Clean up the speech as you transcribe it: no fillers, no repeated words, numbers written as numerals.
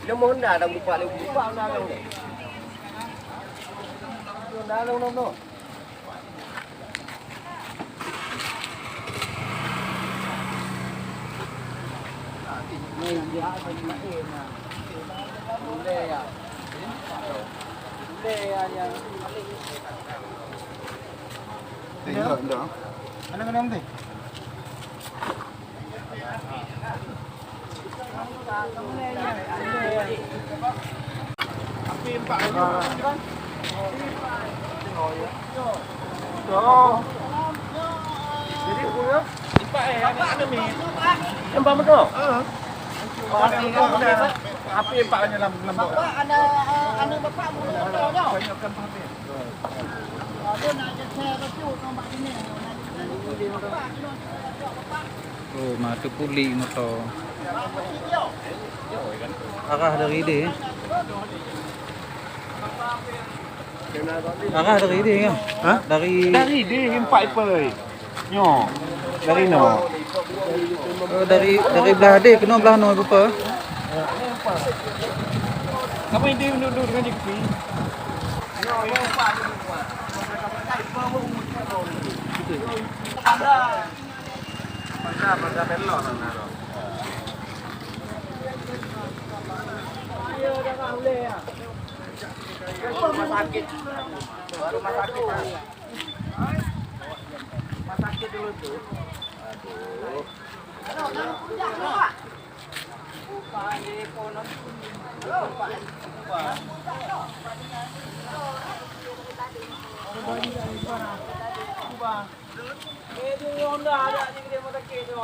Lemon dah dah buka dah long ni. Dah long. Ni dia apa ni nak. Boleh ya. Boleh ya yang. Enggak. Mana nanti? Api 4 kan? Jadi punya 4 ada mi. Nampak betul? Api 4 hanya lembut. Bapak ada bapak mau motornya. Banyakkan api. Ada nak share kecil nombak sini. Oh, mati puli motor. Arah dari dia. Arah dari dia kan? Ha? Dari dia impak ipoi. Nyo. Dari no. dari belah dia kena belah no apa? Apa yang dia duduk dengan jepi? Pada belok sana. Dia dah tak boleh ah. Rumah sakit. Rumah sakit. Rumah sakit dulu tu. Aduh. Pak ni konon. Halo, Pak. Itu Honda ada ni dia motor ke tu.